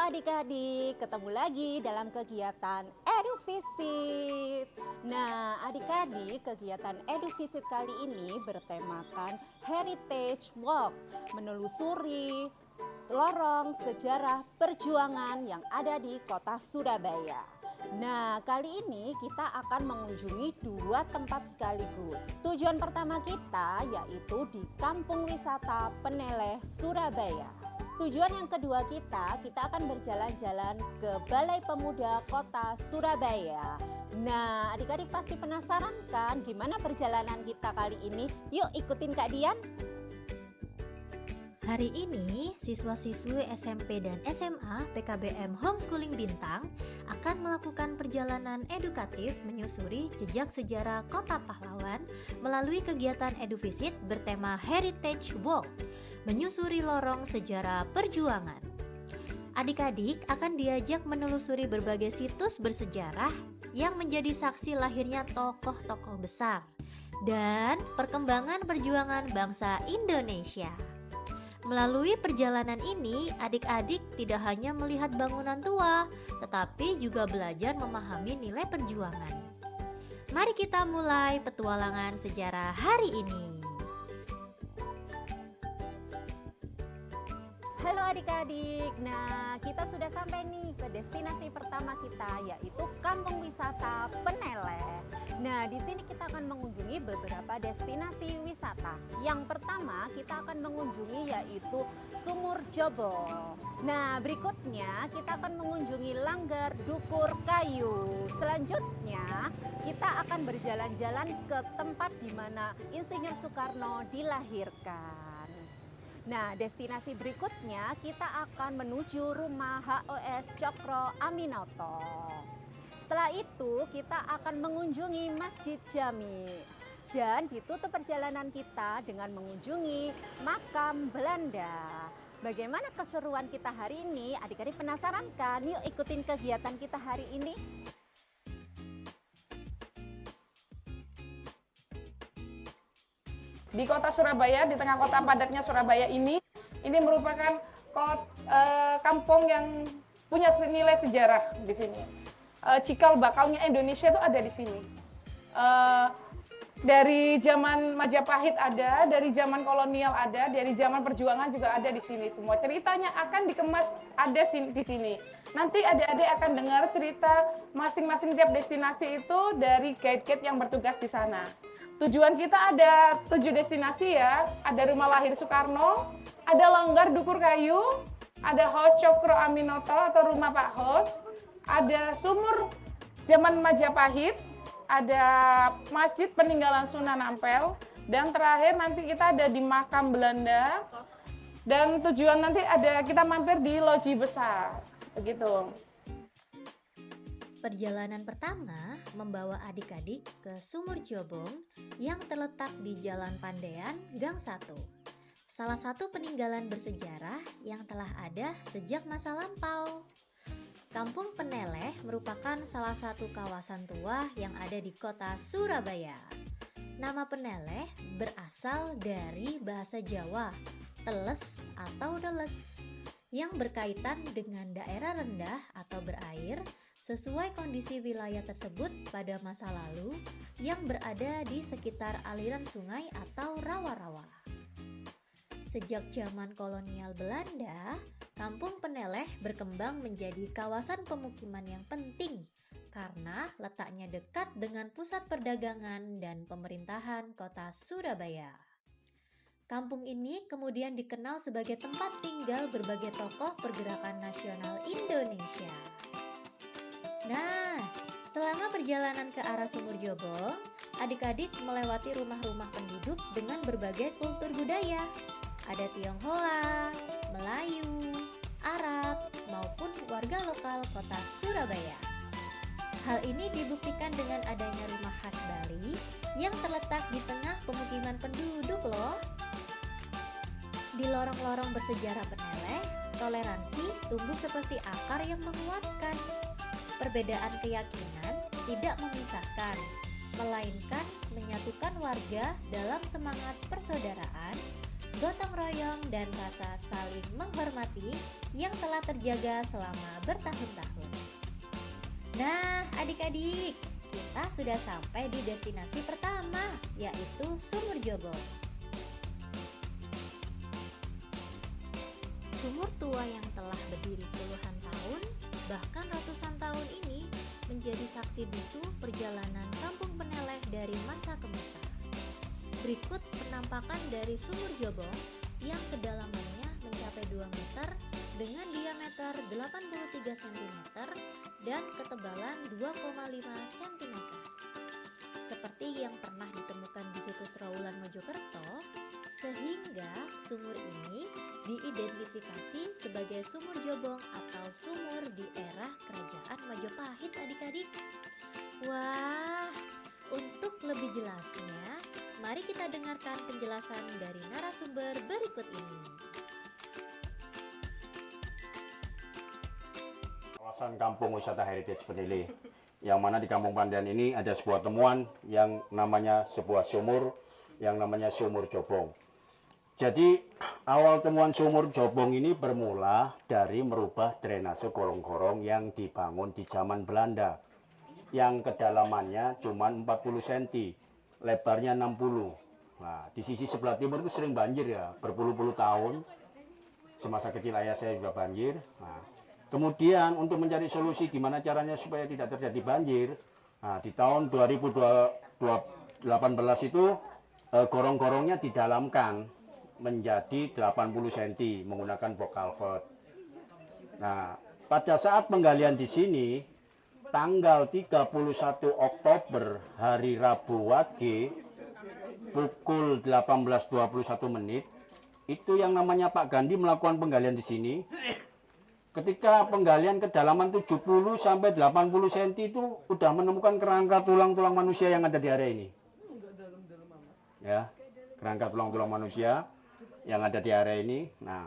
adik-adik, ketemu lagi dalam kegiatan EduVisit. Nah, adik-adik, kegiatan EduVisit kali ini bertemakan Heritage Walk, menelusuri lorong sejarah perjuangan yang ada di kota Surabaya. Nah, kali ini kita akan mengunjungi dua tempat sekaligus. Tujuan pertama kita yaitu di Kampung Wisata Peneleh, Surabaya. Tujuan yang kedua kita akan berjalan-jalan ke Balai Pemuda Kota Surabaya. Nah, adik-adik pasti penasaran kan gimana perjalanan kita kali ini? Yuk ikutin Kak Dian. Hari ini, siswa-siswi SMP dan SMA PKBM Homeschooling Bintang akan melakukan perjalanan edukatif menyusuri jejak sejarah Kota Pahlawan melalui kegiatan EduVisit bertema Heritage Walk, menyusuri lorong sejarah perjuangan. Adik-adik akan diajak menelusuri berbagai situs bersejarah yang menjadi saksi lahirnya tokoh-tokoh besar dan perkembangan perjuangan bangsa Indonesia. Melalui perjalanan ini, adik-adik tidak hanya melihat bangunan tua, tetapi juga belajar memahami nilai perjuangan. Mari kita mulai petualangan sejarah hari ini. Halo adik-adik, nah kita sudah sampai nih ke destinasi pertama kita yaitu Kampung Wisata Peneleh. Nah di sini kita akan mengunjungi beberapa destinasi wisata. Yang pertama kita akan mengunjungi yaitu Sumur Jobong. Nah berikutnya kita akan mengunjungi Langgar Dukur Kayu. Selanjutnya kita akan berjalan-jalan ke tempat di mana Insinyur Soekarno dilahirkan. Nah, destinasi berikutnya kita akan menuju rumah HOS Cokro Aminoto. Setelah itu kita akan mengunjungi Masjid Jami. Dan ditutup perjalanan kita dengan mengunjungi makam Belanda. Bagaimana keseruan kita hari ini? Adik-adik penasaran kan? Yuk ikutin kegiatan kita hari ini. Di kota Surabaya, di tengah kota padatnya Surabaya ini merupakan kampung yang punya nilai sejarah di sini. Cikal bakalnya Indonesia itu ada di sini. Dari zaman Majapahit ada, dari zaman kolonial ada, dari zaman perjuangan juga ada di sini. Semua ceritanya akan dikemas ada di sini. Nanti adik-adik akan dengar cerita masing-masing tiap destinasi itu dari guide-guide yang bertugas di sana. Tujuan kita ada 7 destinasi ya, ada rumah lahir Soekarno, ada Langgar Dukur Kayu, ada HOS Cokro Aminoto atau rumah Pak HOS, ada sumur zaman Majapahit, ada masjid peninggalan Sunan Ampel, dan terakhir nanti kita ada di makam Belanda, dan tujuan nanti ada kita mampir di loji besar, begitu. Perjalanan pertama membawa adik-adik ke Sumur Jobong yang terletak di Jalan Pandean, Gang 1. Salah satu peninggalan bersejarah yang telah ada sejak masa lampau. Kampung Peneleh merupakan salah satu kawasan tua yang ada di kota Surabaya. Nama Peneleh berasal dari bahasa Jawa, teles atau deles, yang berkaitan dengan daerah rendah atau berair sesuai kondisi wilayah tersebut pada masa lalu yang berada di sekitar aliran sungai atau rawa-rawa. Sejak zaman kolonial Belanda, Kampung Peneleh berkembang menjadi kawasan pemukiman yang penting karena letaknya dekat dengan pusat perdagangan dan pemerintahan kota Surabaya. Kampung ini kemudian dikenal sebagai tempat tinggal berbagai tokoh pergerakan nasional Indonesia. Nah, selama perjalanan ke arah Sumur Jobong, adik-adik melewati rumah-rumah penduduk dengan berbagai kultur budaya. Ada Tionghoa, Melayu, Arab, maupun warga lokal kota Surabaya. Hal ini dibuktikan dengan adanya rumah khas Bali yang terletak di tengah pemukiman penduduk loh. Di lorong-lorong bersejarah Peneleh, toleransi tumbuh seperti akar yang menguatkan. Perbedaan keyakinan tidak memisahkan, melainkan menyatukan warga dalam semangat persaudaraan gotong royong, dan rasa saling menghormati yang telah terjaga selama bertahun-tahun. Nah, adik-adik, kita sudah sampai di destinasi pertama, yaitu Sumur Jobong. Sumur tua yang telah berdiri puluhan tahun, bahkan ratusan tahun ini menjadi saksi bisu perjalanan Kampung Peneleh dari masa ke masa. Berikut penampakan dari Sumur Jobong yang kedalamannya mencapai 2 meter dengan diameter 83 cm dan ketebalan 2,5 cm. Seperti yang pernah ditemukan di situs Trawulan Mojokerto, sehingga sumur ini diidentifikasi sebagai Sumur Jobong atau sumur di era Kerajaan Majapahit, adik-adik. Wah, untuk lebih jelasnya, mari kita dengarkan penjelasan dari narasumber berikut ini. Kawasan Kampung Wisata Heritage Penilih, yang mana di Kampung Pandean ini ada sebuah temuan yang namanya sebuah sumur, yang namanya Sumur Jobong. Jadi awal temuan Sumur Jobong ini bermula dari merubah drainase gorong-gorong yang dibangun di zaman Belanda, yang kedalamannya cuma 40 cm, lebarnya 60. Nah, di sisi sebelah timur itu sering banjir ya, berpuluh-puluh tahun. Semasa kecil ayah saya juga banjir. Nah, kemudian untuk mencari solusi gimana caranya supaya tidak terjadi banjir, nah, di tahun 2018 itu gorong-gorongnya didalamkan menjadi 80 cm menggunakan box culvert. Nah, pada saat penggalian di sini tanggal 31 Oktober hari Rabu Wage pukul 18.21 menit, itu yang namanya Pak Gandhi melakukan penggalian di sini. Ketika penggalian kedalaman 70 sampai 80 cm itu udah menemukan kerangka tulang-tulang manusia yang ada di area ini. Ya, kerangka tulang-tulang manusia yang ada di area ini. Nah,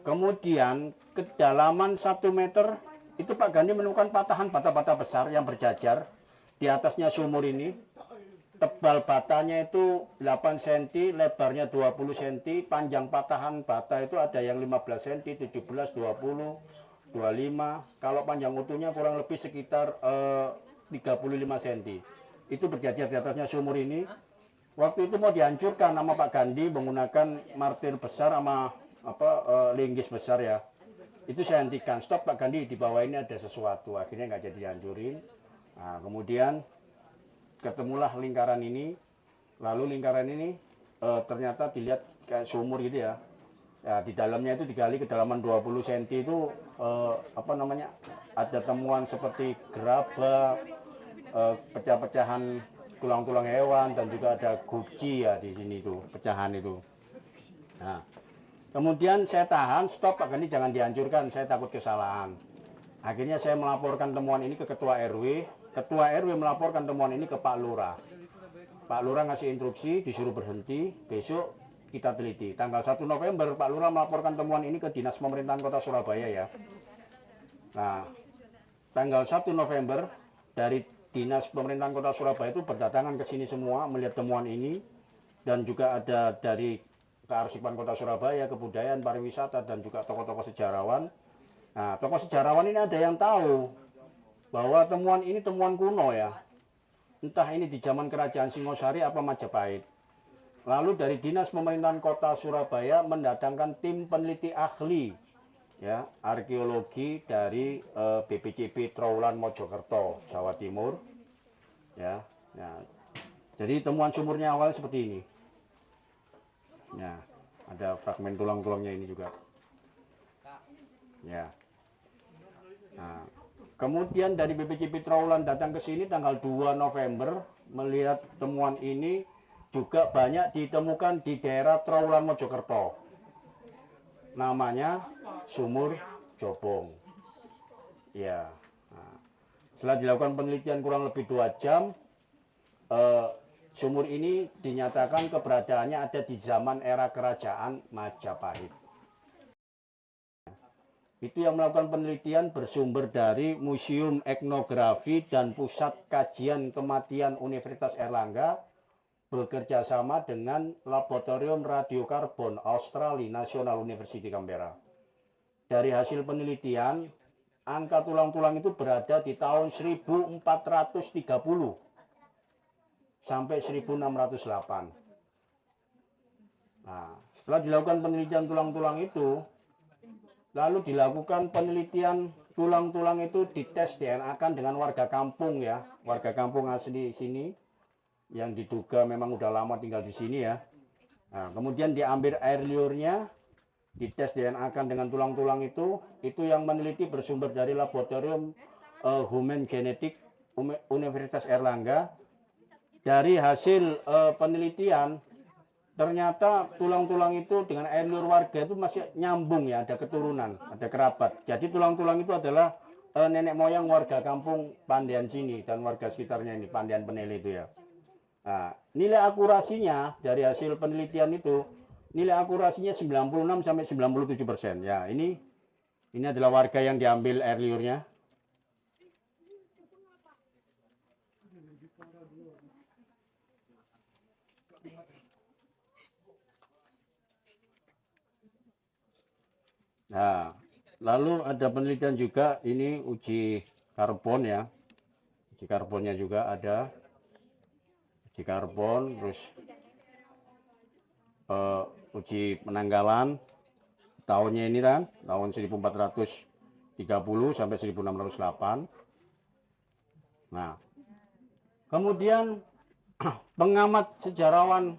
kemudian kedalaman 1 meter itu Pak Gandhi menemukan patahan bata-bata besar yang berjajar di atasnya sumur ini. Tebal batanya itu 8 cm, lebarnya 20 cm, panjang patahan bata itu ada yang 15 cm, 17, 20, 25. Kalau panjang utuhnya kurang lebih sekitar 35 cm. Itu berjajar di atasnya sumur ini. Waktu itu mau dihancurkan sama Pak Gandhi menggunakan martir besar sama linggis besar ya. Itu saya hentikan, stop Pak Gandhi, di bawah ini ada sesuatu. Akhirnya nggak jadi dihancurin. Nah, kemudian ketemulah lingkaran ini. Lalu lingkaran ini ternyata dilihat kayak sumur gitu ya. Ya, di dalamnya itu digali kedalaman 20 cm itu ada temuan seperti gerabah, pecah-pecahan tulang-tulang hewan, dan juga ada guci ya di sini tuh, pecahan itu. Nah, kemudian saya tahan, stop Pak Gandhi, jangan dihancurkan, saya takut kesalahan. Akhirnya saya melaporkan temuan ini ke Ketua RW. Ketua RW melaporkan temuan ini ke Pak Lurah. Pak Lurah ngasih instruksi, disuruh berhenti, besok kita teliti. Tanggal 1 November Pak Lurah melaporkan temuan ini ke Dinas Pemerintahan Kota Surabaya ya. Nah, tanggal 1 November dari Dinas Pemerintahan Kota Surabaya itu berdatangan ke sini semua melihat temuan ini, dan juga ada dari Kearsipan Kota Surabaya, Kebudayaan, Pariwisata, dan juga tokoh-tokoh sejarawan. Nah, tokoh sejarawan ini ada yang tahu bahwa temuan ini temuan kuno ya. Entah ini di zaman Kerajaan Singosari apa Majapahit. Lalu dari Dinas Pemerintahan Kota Surabaya mendatangkan tim peneliti ahli ya, arkeologi dari BPCB Trawulan Mojokerto, Jawa Timur. Ya, ya. Jadi temuan sumurnya awal seperti ini. Ya, ada fragmen tulang-tulangnya ini juga. Ya. Nah, kemudian dari BPCB Trawulan datang ke sini tanggal 2 November melihat temuan ini juga banyak ditemukan di daerah Trawulan Mojokerto. Namanya Sumur Jobong. Ya. Nah, setelah dilakukan penelitian kurang lebih 2 jam, sumur ini dinyatakan keberadaannya ada di zaman era Kerajaan Majapahit. Itu yang melakukan penelitian bersumber dari Museum Etnografi dan Pusat Kajian Kematian Universitas Erlangga, bekerja sama dengan Laboratorium Radiokarbon Australia National University Canberra. Dari hasil penelitian, angka tulang-tulang itu berada di tahun 1430 sampai 1608. Nah, setelah dilakukan penelitian tulang-tulang itu, lalu dilakukan penelitian tulang-tulang itu dites DNA-kan dengan warga kampung ya, warga kampung asli sini yang diduga memang udah lama tinggal di sini ya. Nah, kemudian diambil air liurnya, dites DNA-kan dengan tulang-tulang itu yang meneliti bersumber dari Laboratorium Human Genetic Universitas Erlangga. Dari hasil penelitian, ternyata tulang-tulang itu dengan air liur warga itu masih nyambung ya, ada keturunan, ada kerabat. Jadi tulang-tulang itu adalah nenek moyang warga kampung Pandean sini dan warga sekitarnya ini, Pandean Penele itu ya. Nah, nilai akurasinya dari hasil penelitian itu, nilai akurasinya 96 sampai 97%. Ya, ini adalah warga yang diambil air liurnya. Nah, lalu ada penelitian juga, ini uji karbon ya. Uji karbonnya juga ada. Uji karbon, terus uji penanggalan. Tahunnya ini kan, tahun 1430 sampai 1608. Nah, kemudian pengamat sejarawan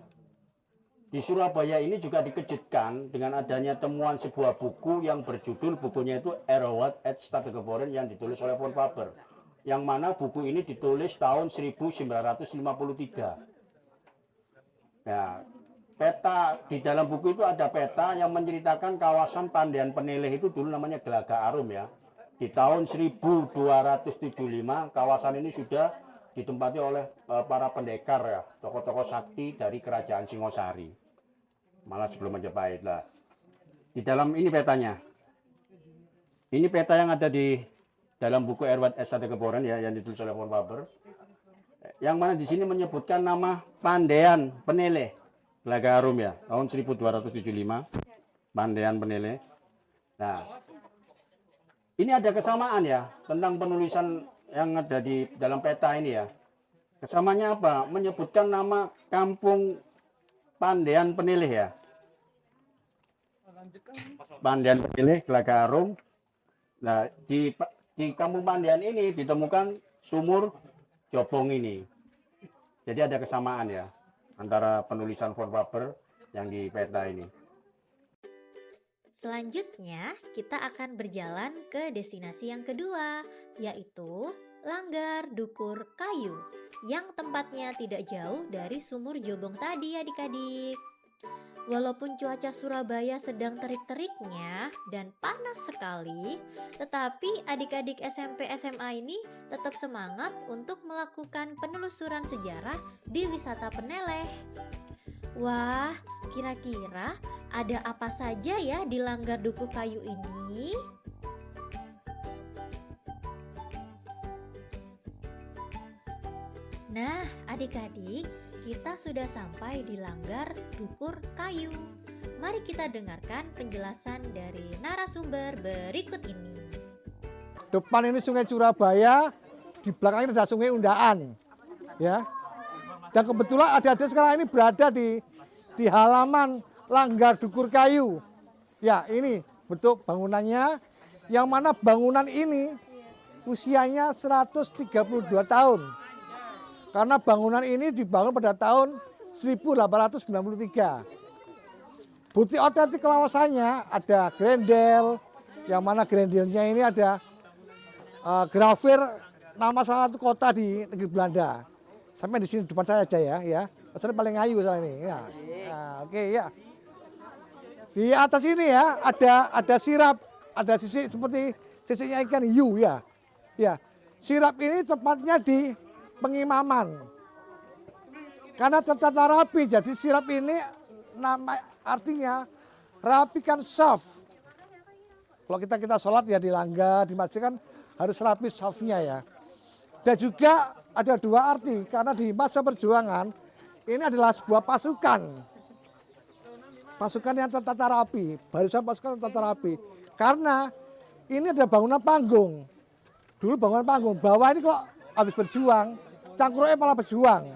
di Surabaya ini juga dikejutkan dengan adanya temuan sebuah buku yang berjudul, bukunya itu Erowat et Stategeboren yang ditulis oleh von Faber. Yang mana buku ini ditulis tahun 1953. Nah, peta di dalam buku itu ada peta yang menceritakan kawasan Pandean Peneleh itu dulu namanya Gelaga Arum ya. Di tahun 1275 kawasan ini sudah ditempati oleh para pendekar ya, tokoh-tokoh sakti dari kerajaan Singosari. Malah sebelum Majapahit lah. Di dalam ini petanya. Ini peta yang ada di dalam buku Erowat et Stategeboren ya, yang ditulis oleh von Faber. Yang mana di sini menyebutkan nama Pandean Peneleh, Gelaga Arum ya, tahun 1275. Pandean Peneleh. Nah, ini ada kesamaan ya tentang penulisan yang ada di dalam peta ini ya. Kesamaannya apa? Menyebutkan nama kampung Pandean Peneleh ya. Pandean Peneleh, Gelaga Arum. Nah, di kampung Pandean ini ditemukan sumur Jobong ini. Jadi ada kesamaan ya antara penulisan von Faber yang di peta ini. Selanjutnya, kita akan berjalan ke destinasi yang kedua, yaitu Langgar Dukur Kayu, yang tempatnya tidak jauh dari Sumur Jobong tadi adik-adik. Walaupun cuaca Surabaya sedang terik-teriknya dan panas sekali, tetapi adik-adik SMP SMA ini tetap semangat untuk melakukan penelusuran sejarah di wisata Peneleh. Wah, kira-kira ada apa saja ya di Langgar Dukur Kayu ini? Nah, adik-adik, kita sudah sampai di Langgar Dukur Kayu. Mari kita dengarkan penjelasan dari narasumber berikut ini. Depan ini Sungai Surabaya, di belakangnya ada Sungai Undaan. Ya. Dan kebetulan adik-adik sekarang ini berada di halaman Langgar Dukur Kayu. Ya, ini bentuk bangunannya, yang mana bangunan ini usianya 132 tahun. Karena bangunan ini dibangun pada tahun 1893. Bukti otentik kelawasannya ada grendel, yang mana grendelnya ini ada grafir nama salah satu kota di negeri Belanda. Sampai di sini depan saya aja ya. Maksudnya paling ngayu saya ini. Ya. Nah, oke ya. Di atas ini ya ada sirap, ada sisi seperti sisinya ikan hiu ya. Ya. Sirap ini tepatnya di pengimaman. Karena tertata rapi, jadi sirap ini nama artinya rapikan saf. Kalau kita sholat ya di langgar, di masjid kan harus rapi safnya ya. Dan juga ada dua arti, karena di masa perjuangan ini adalah sebuah pasukan. Pasukan yang tertata rapi, barisan pasukan tertata rapi. Karena ini ada bangunan panggung. Dulu bangunan panggung, bawah ini kalau habis berjuang, cangkruknya malah berjuang.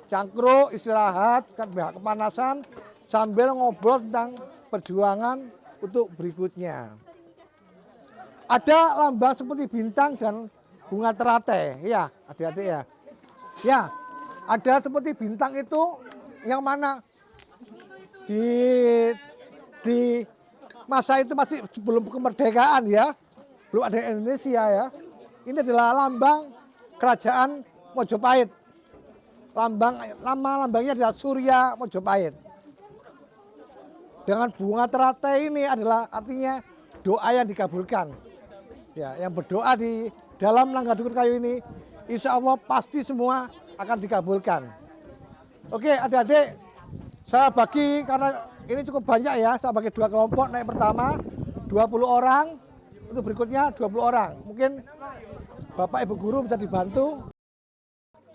Cangkruk, istirahat, kepanasan, sambil ngobrol tentang perjuangan untuk berikutnya. Ada lambang seperti bintang dan bunga teratai, ya adik-adik ya. Ya, ada seperti bintang itu yang mana di masa itu masih sebelum kemerdekaan ya, belum ada Indonesia ya. Ini adalah lambang kerajaan Mojopahit. Lambangnya adalah Surya Mojopahit. Dengan bunga teratai ini adalah artinya doa yang dikabulkan. Ya, yang berdoa di dalam Langgar Dukur Kayu ini, insya Allah pasti semua akan dikabulkan. Oke, adik-adik, saya bagi karena ini cukup banyak ya, saya bagi 2 kelompok. Naik pertama 20 orang, untuk berikutnya 20 orang. Mungkin Bapak Ibu guru bisa dibantu.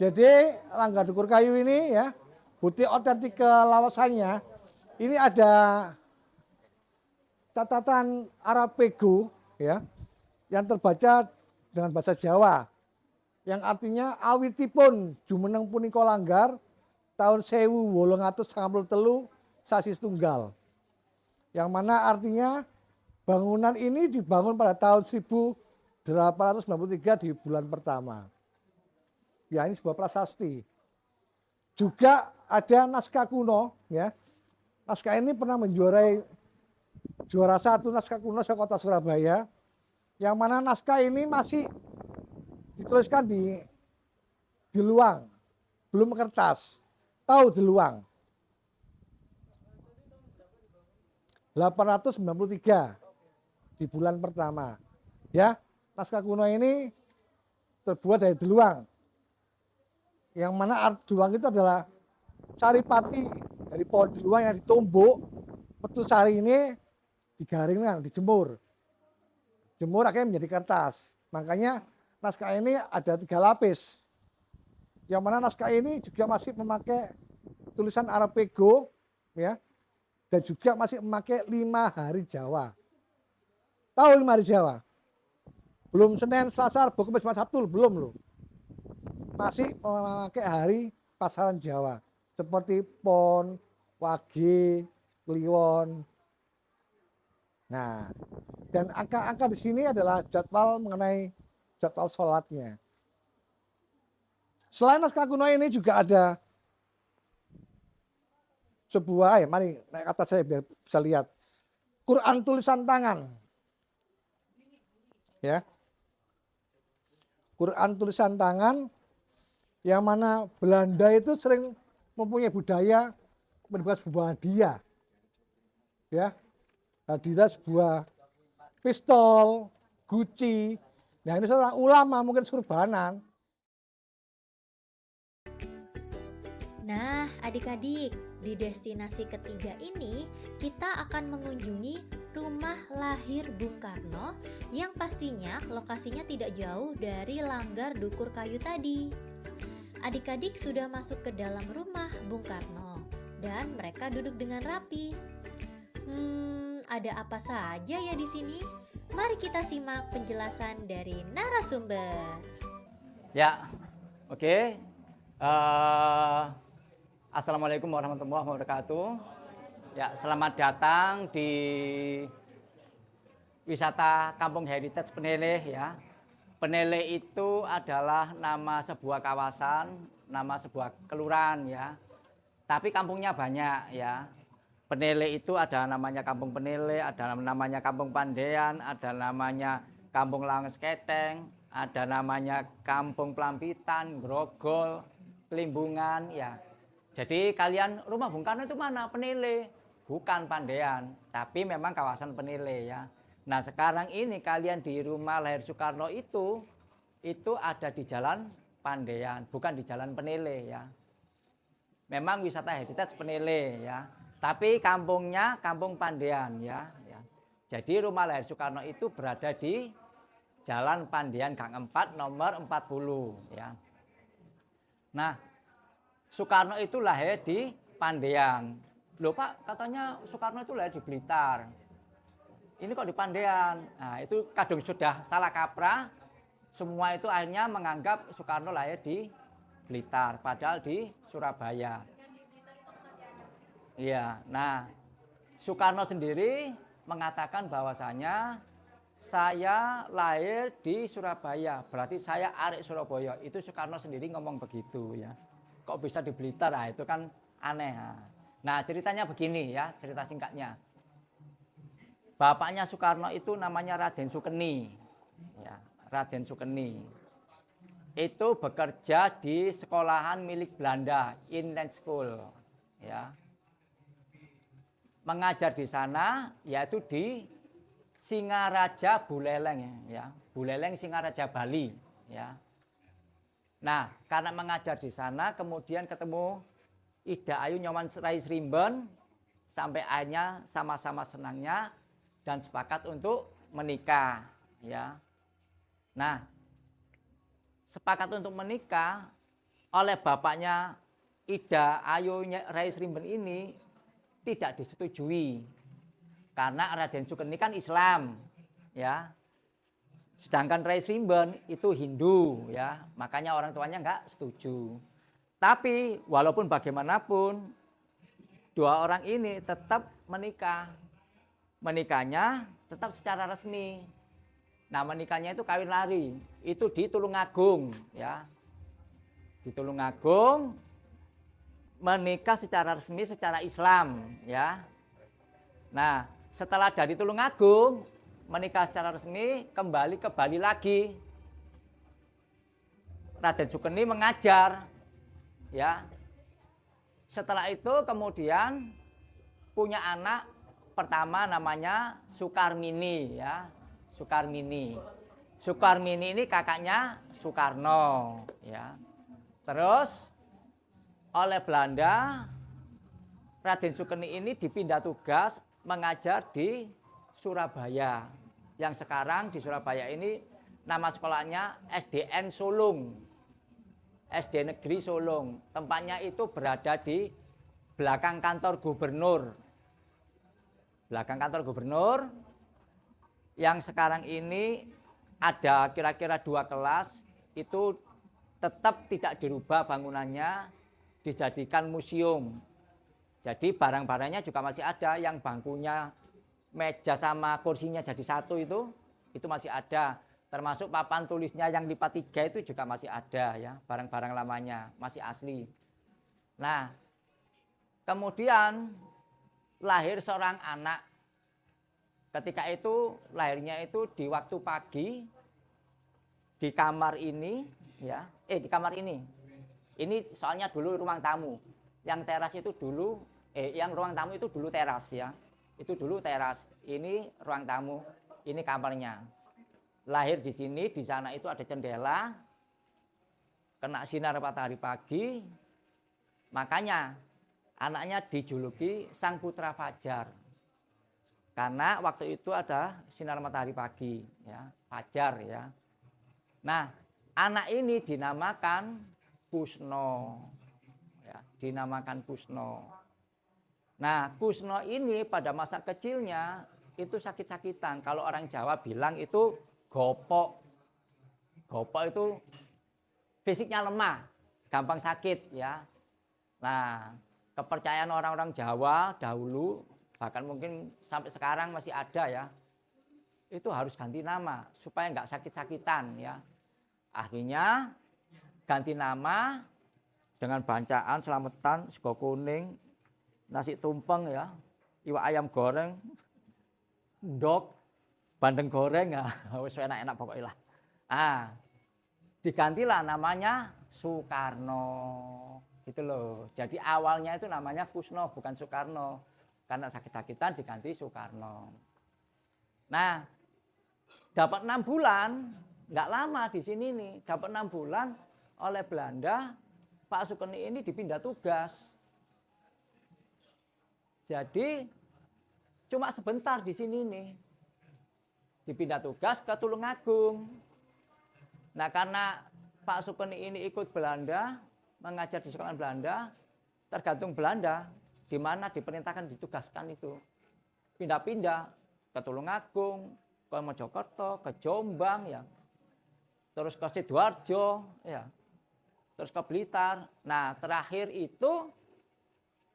Jadi Langgar Dukur Kayu ini ya, bukti otentik kelawasannya, ini ada catatan Arapego ya, yang terbaca dengan bahasa Jawa, yang artinya awitipun jumeneng punika langgar tahun 1893 sasi tunggal. Yang mana artinya bangunan ini dibangun pada tahun 1893 di bulan pertama. Ya, ini sebuah prasasti. Juga ada naskah kuno ya. Naskah ini pernah menjuarai juara 1 naskah kuno sekota Surabaya. Yang mana naskah ini masih dituliskan di luang, belum kertas. Tahu di luang. 893 di bulan pertama. Ya, naskah kuno ini terbuat dari deluang. Yang mana deluang itu adalah saripati dari pohon deluang yang ditumbuk. Petu sari ini digaringkan, dijemur. Jemur akhirnya menjadi kertas. Makanya naskah ini ada 3 lapis. Yang mana naskah ini juga masih memakai tulisan Arapego ya. Dan juga masih memakai 5 hari Jawa. Tahu 5 hari Jawa? Belum Senin, Selasa, Rabu, Kamis, Jumat, Sabtu, belum loh. Masih memakai hari pasaran Jawa. Seperti Pon, Wage, Kliwon. Nah, dan angka-angka di sini adalah jadwal mengenai jadwal sholatnya. Selain naskah kuno ini juga ada sebuah, mari naik atas saya biar bisa lihat. Quran tulisan tangan. Ya. Quran tulisan tangan yang mana Belanda itu sering mempunyai budaya memberikan sebuah hadiah. Ya. Hadiah sebuah pistol, guci. Nah, ini seorang ulama mungkin surbanan. Nah, adik-adik, di destinasi ketiga ini kita akan mengunjungi rumah lahir Bung Karno yang pastinya lokasinya tidak jauh dari Langgar Dukur Kayu tadi. Adik-adik sudah masuk ke dalam rumah Bung Karno dan mereka duduk dengan rapi. Ada apa saja ya di sini? Mari kita simak penjelasan dari narasumber. Ya, oke. Assalamualaikum warahmatullahi wabarakatuh. Ya, selamat datang di wisata Kampung Heritage Peneleh ya. Peneleh itu adalah nama sebuah kawasan, nama sebuah kelurahan ya. Tapi kampungnya banyak ya. Peneleh itu ada namanya Kampung Peneleh, ada namanya Kampung Pandean, ada namanya Kampung Langes Keteng, ada namanya Kampung Pelampitan, Grogol, Kelimbungan ya. Jadi kalian rumah Bung Karno itu mana? Peneleh, bukan Pandean, tapi memang kawasan Peneleh ya. Nah sekarang ini kalian di rumah lahir Soekarno itu ada di Jalan Pandean, bukan di Jalan Peneleh ya. Memang wisata heritage Peneleh ya, tapi kampungnya Kampung Pandean ya. Jadi rumah lahir Soekarno itu berada di Jalan Pandean Gang 4 nomor 40 ya. Nah, Soekarno itu lahir di Pandean. Loh Pak, katanya Soekarno itu lahir di Blitar. Ini kok di Pandean. Nah, itu kadung sudah salah kaprah. Semua itu akhirnya menganggap Soekarno lahir di Blitar, padahal di Surabaya. Iya, nah Soekarno sendiri mengatakan bahwasanya saya lahir di Surabaya, berarti saya arek Surabaya. Itu Soekarno sendiri ngomong begitu ya. Kok bisa di Blitar? Nah, itu kan aneh. Nah, ceritanya begini ya, cerita singkatnya. Bapaknya Soekarno itu namanya Raden Sukeni. Ya, Raden Sukeni. Itu bekerja di sekolahan milik Belanda, Inland School. Ya. Mengajar di sana yaitu di Singaraja Buleleng ya. Buleleng Singaraja Bali ya. Nah, karena mengajar di sana kemudian ketemu Ida Ayu Nyoman Rai Srimben sampai akhirnya sama-sama senangnya dan sepakat untuk menikah ya. Nah, sepakat untuk menikah oleh bapaknya Ida Ayu Rai Srimben ini tidak disetujui karena Raden Sukeni kan Islam ya, sedangkan Rai Srimben itu Hindu ya, makanya orang tuanya nggak setuju. Tapi walaupun bagaimanapun dua orang ini tetap menikah, menikahnya tetap secara resmi. Nah, menikahnya itu kawin lari, itu di Tulungagung ya, di Tulungagung. Menikah secara resmi secara Islam ya. Nah, setelah dari Tulungagung menikah secara resmi kembali ke Bali lagi. Raden Sukeni mengajar ya. Setelah itu kemudian punya anak pertama namanya Sukarmini ya. Sukarmini. Sukarmini ini kakaknya Soekarno ya. Terus oleh Belanda, Raden Sukeni ini dipindah tugas mengajar di Surabaya. Yang sekarang di Surabaya ini nama sekolahnya SDN Sulung. SD Negeri Sulung. Tempatnya itu berada di belakang kantor gubernur. Belakang kantor gubernur. Yang sekarang ini ada kira-kira 2 kelas. Itu tetap tidak dirubah bangunannya, dijadikan museum. Jadi barang-barangnya juga masih ada, yang bangkunya, meja sama kursinya jadi satu itu masih ada. Termasuk papan tulisnya yang lipat 3 itu juga masih ada ya, barang-barang lamanya masih asli. Nah, kemudian lahir seorang anak. Ketika itu lahirnya itu di waktu pagi di kamar ini ya, di kamar ini. Ini soalnya dulu ruang tamu. Yang teras itu dulu, yang ruang tamu itu dulu teras ya. Itu dulu teras. Ini ruang tamu, ini kamarnya. Lahir di sini, di sana itu ada jendela. Kena sinar matahari pagi. Makanya anaknya dijuluki Sang Putra Fajar. Karena waktu itu ada sinar matahari pagi, ya, fajar ya. Nah, anak ini dinamakan Kusno, ya, dinamakan Kusno. Nah, Kusno ini pada masa kecilnya itu sakit-sakitan. Kalau orang Jawa bilang itu gopok. Gopok itu fisiknya lemah, gampang sakit ya. Nah, kepercayaan orang-orang Jawa dahulu, bahkan mungkin sampai sekarang masih ada ya, itu harus ganti nama supaya nggak sakit-sakitan ya. Akhirnya ganti nama dengan bacaan selamatan, sego kuning, nasi tumpeng ya, iwak ayam goreng, ndok, bandeng goreng ya, wis enak-enak pokoknya lah. Digantilah namanya Soekarno, gitu loh. Jadi awalnya itu namanya Kusno bukan Soekarno, karena sakit-sakitan diganti Soekarno. Nah, dapat 6 bulan, nggak lama di sini nih, dapat 6 bulan oleh Belanda, Pak Sukeni ini dipindah tugas. Jadi cuma sebentar di sini nih, dipindah tugas ke Tulungagung. Nah, karena Pak Sukeni ini ikut Belanda, mengajar di sekolah Belanda, tergantung Belanda, di mana diperintahkan ditugaskan itu. Pindah-pindah ke Tulungagung, ke Mojokerto, ke Jombang, ya, terus ke Sidoarjo, ya, terus ke Blitar. Nah, terakhir itu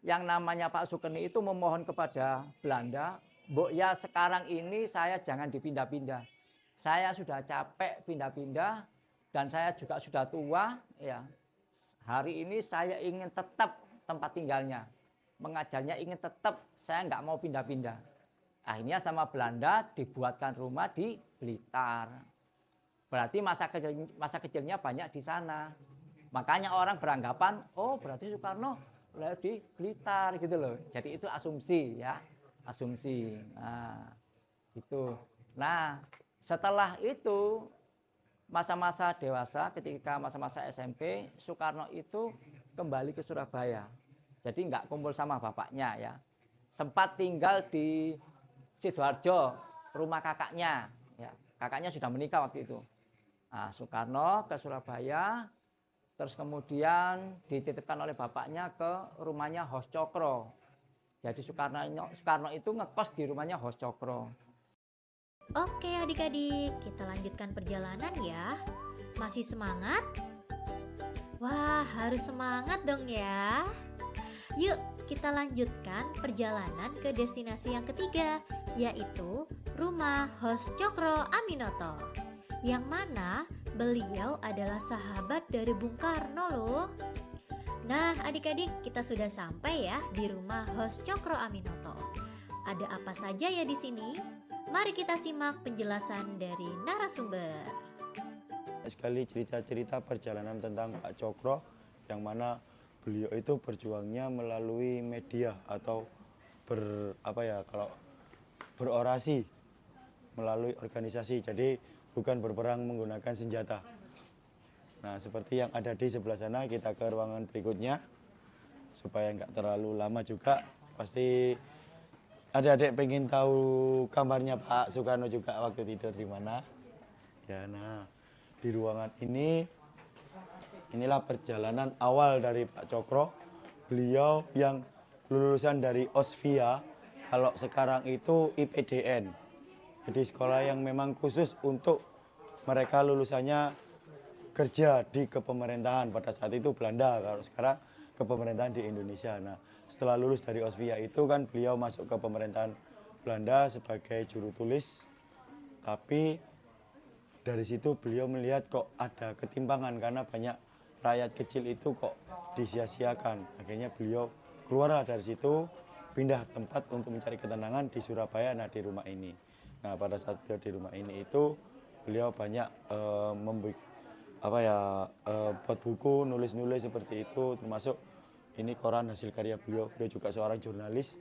yang namanya Pak Sukeni itu memohon kepada Belanda, "Mbok ya sekarang ini saya jangan dipindah-pindah. Saya sudah capek pindah-pindah dan saya juga sudah tua, ya. Hari ini saya ingin tetap tempat tinggalnya. Mengajarnya ingin tetap, saya nggak mau pindah-pindah." Akhirnya sama Belanda dibuatkan rumah di Blitar. Berarti masa kecilnya banyak di sana. Makanya orang beranggapan, oh berarti Soekarno lahir di Blitar gitu loh. Jadi itu asumsi ya, asumsi. Nah, itu. Nah, setelah itu masa-masa dewasa, ketika masa-masa SMP, Soekarno itu kembali ke Surabaya. Jadi nggak kumpul sama bapaknya ya. Sempat tinggal di Sidoarjo, rumah kakaknya. Ya, kakaknya sudah menikah waktu itu. Nah, Soekarno ke Surabaya, terus kemudian dititipkan oleh bapaknya ke rumahnya Hos Cokro. Jadi Soekarno itu ngekos di rumahnya Hos Cokro. Oke adik-adik, kita lanjutkan perjalanan ya. Masih semangat? Wah, harus semangat dong ya. Yuk, kita lanjutkan perjalanan ke destinasi yang ketiga, yaitu rumah Hos Cokro Aminoto. Yang mana beliau adalah sahabat dari Bung Karno loh. Nah, adik-adik, kita sudah sampai ya di rumah Hos Cokro Aminoto. Ada apa saja ya di sini? Mari kita simak penjelasan dari narasumber. Sekali cerita-cerita perjalanan tentang Pak Cokro, yang mana beliau itu berjuangnya melalui media atau berorasi melalui organisasi. Jadi bukan berperang menggunakan senjata. Nah, seperti yang ada di sebelah sana, kita ke ruangan berikutnya supaya nggak terlalu lama juga. Pasti adik-adik pengen tahu kamarnya Pak Soekarno juga waktu tidur di mana. Ya, nah di ruangan inilah perjalanan awal dari Pak Cokro. Beliau yang lulusan dari Osvia, kalau sekarang itu IPDN. Jadi sekolah yang memang khusus untuk mereka lulusannya kerja di kepemerintahan. Pada saat itu Belanda, kalau sekarang kepemerintahan di Indonesia. Nah, setelah lulus dari Osvia itu kan beliau masuk ke pemerintahan Belanda sebagai juru tulis. Tapi dari situ beliau melihat kok ada ketimpangan karena banyak rakyat kecil itu kok disia-siakan. Akhirnya beliau keluar dari situ, pindah tempat untuk mencari ketenangan di Surabaya, nah di rumah ini. Nah, pada saat beliau di rumah ini itu beliau banyak buat buku, nulis-nulis seperti itu, termasuk ini koran hasil karya beliau. Beliau juga seorang jurnalis.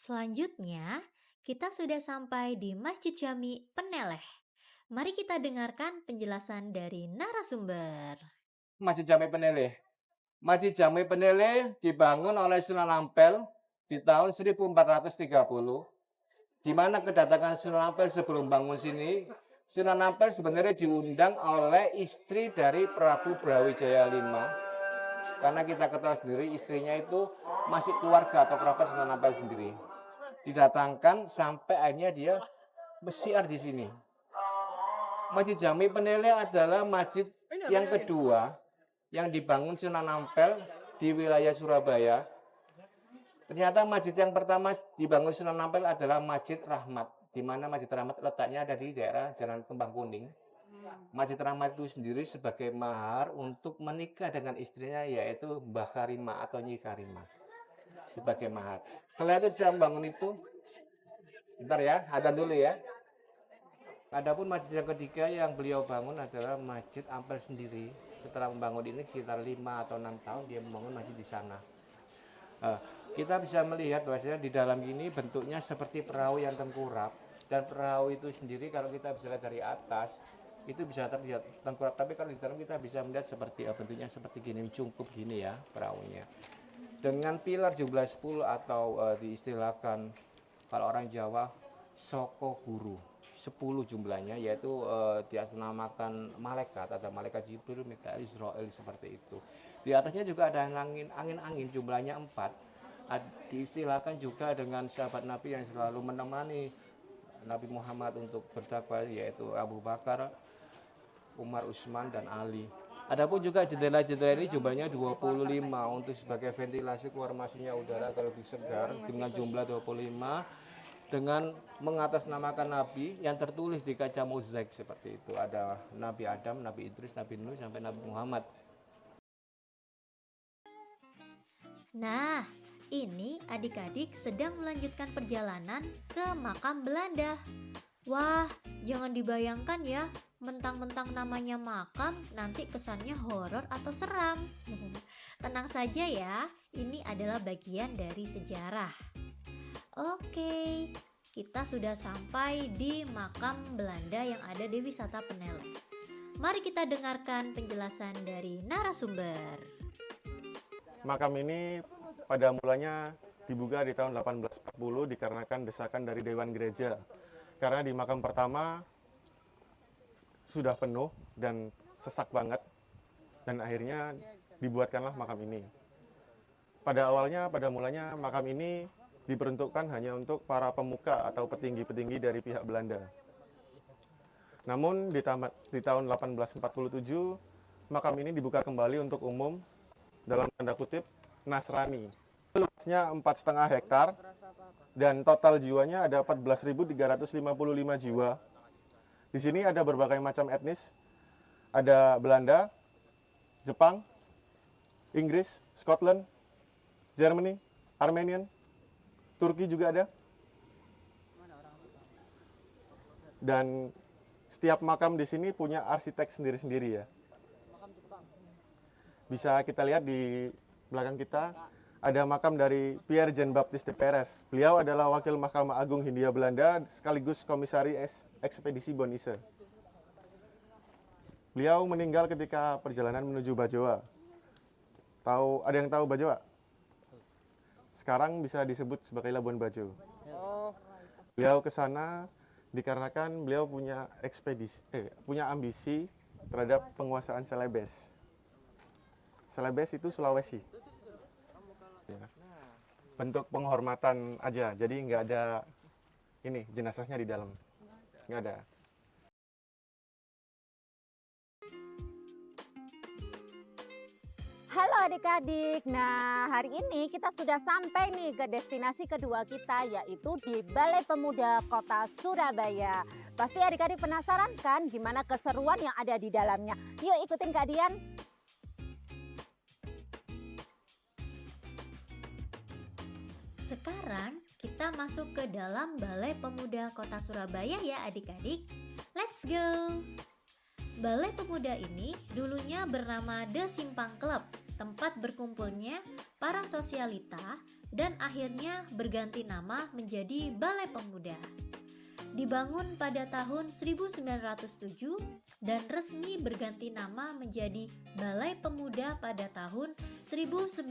Selanjutnya, kita sudah sampai di Masjid Jami Peneleh. Mari kita dengarkan penjelasan dari narasumber. Masjid Jami Peneleh. Masjid Jami Peneleh dibangun oleh Sunan Ampel di tahun 1430. Di mana kedatangan Sunan Ampel sebelum bangun sini, Sunan Ampel sebenarnya diundang oleh istri dari Prabu Brawijaya V. Karena kita ketahui sendiri istrinya itu masih keluarga atau kerabat Sunan Ampel sendiri. Didatangkan sampai akhirnya dia bersiar di sini. Masjid Jami Peneleh adalah masjid yang kedua yang dibangun Sunan Ampel di wilayah Surabaya. Ternyata masjid yang pertama dibangun Sunan Ampel adalah Masjid Rahmat, di mana Masjid Rahmat letaknya ada di daerah Jalan Kembang Kuning. Masjid Rahmat itu sendiri sebagai mahar untuk menikah dengan istrinya, yaitu Mbah Karima atau Nyi Karima, sebagai mahar. Setelah itu dia membangun itu, bentar ya, ada dulu ya. Adapun masjid yang ketiga yang beliau bangun adalah Masjid Ampel sendiri. Setelah membangun ini sekitar 5 atau 6 tahun dia membangun masjid di sana. Kita bisa melihat bahwasanya di dalam ini bentuknya seperti perahu yang tengkurap. Dan perahu itu sendiri kalau kita bisa lihat dari atas, itu bisa terlihat tengkorak, tapi kalau di dalam kita bisa melihat seperti bentuknya seperti gini, cungkup gini ya perahunya. Dengan pilar jumlah 10 atau diistilahkan kalau orang Jawa soko guru, 10 jumlahnya, yaitu diatasnamakan malaikat, ada malaikat Jibril, Mikael, Israel seperti itu. Di atasnya juga ada angin-angin jumlahnya 4. Diistilahkan juga dengan sahabat Nabi yang selalu menemani Nabi Muhammad untuk berdakwah, yaitu Abu Bakar, Umar, Utsman, dan Ali. Adapun juga jendela-jendela ini jumlahnya 25 untuk sebagai ventilasi keluar masuknya udara agar lebih segar dengan jumlah 25 dengan mengatasnamakan Nabi yang tertulis di kaca mozaik seperti itu. Ada Nabi Adam, Nabi Idris, Nabi Nuh, sampai Nabi Muhammad. Nah, ini adik-adik sedang melanjutkan perjalanan ke makam Belanda. Wah, jangan dibayangkan ya, mentang-mentang namanya makam, nanti kesannya horor atau seram. Tenang saja ya, ini adalah bagian dari sejarah. Oke, kita sudah sampai di makam Belanda yang ada di Wisata Peneleh. Mari kita dengarkan penjelasan dari narasumber. Makam ini pada mulanya dibuka di tahun 1840 dikarenakan desakan dari Dewan Gereja. Karena di makam pertama sudah penuh dan sesak banget, dan akhirnya dibuatkanlah makam ini. Pada mulanya makam ini diperuntukkan hanya untuk para pemuka atau petinggi-petinggi dari pihak Belanda. Namun di tahun 1847 makam ini dibuka kembali untuk umum, dalam tanda kutip Nasrani. Luasnya 4,5 hektar dan total jiwanya ada 14.355 jiwa. Di sini ada berbagai macam etnis, ada Belanda, Jepang, Inggris, Scotland, Germany, Armenian, Turki juga ada. Dan setiap makam di sini punya arsitek sendiri-sendiri ya. Bisa kita lihat di belakang kita, ada makam dari Pierre Jean Baptiste de Perez. Beliau adalah wakil Mahkamah Agung Hindia Belanda sekaligus komisaris ekspedisi Bonice. Beliau meninggal ketika perjalanan menuju Bajoa. Ada yang tahu Bajoa? Sekarang bisa disebut sebagai Labuan Bajo. Beliau ke sana dikarenakan beliau punya ambisi terhadap penguasaan Celebes. Celebes itu Sulawesi. Ya. Bentuk penghormatan aja, jadi nggak ada jenazahnya di dalam, nggak ada. Halo adik-adik, nah hari ini kita sudah sampai nih ke destinasi kedua kita, yaitu di Balai Pemuda Kota Surabaya. Pasti adik-adik penasaran kan gimana keseruan yang ada di dalamnya? Yuk ikutin Kak Dian. Sekarang kita masuk ke dalam Balai Pemuda Kota Surabaya ya adik-adik. Let's go! Balai Pemuda ini dulunya bernama The Simpang Club, tempat berkumpulnya para sosialita, dan akhirnya berganti nama menjadi Balai Pemuda. Dibangun pada tahun 1907 dan resmi berganti nama menjadi Balai Pemuda pada tahun 1957.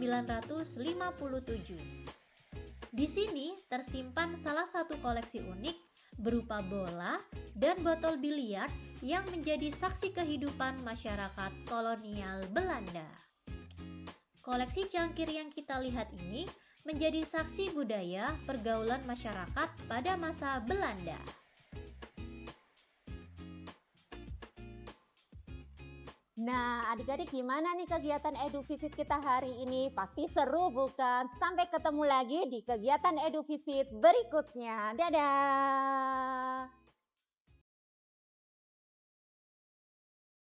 Di sini tersimpan salah satu koleksi unik berupa bola dan botol biliar yang menjadi saksi kehidupan masyarakat kolonial Belanda. Koleksi cangkir yang kita lihat ini menjadi saksi budaya pergaulan masyarakat pada masa Belanda. Nah, adik-adik gimana nih kegiatan Edu Visit kita hari ini? Pasti seru bukan? Sampai ketemu lagi di kegiatan Edu Visit berikutnya. Dadah!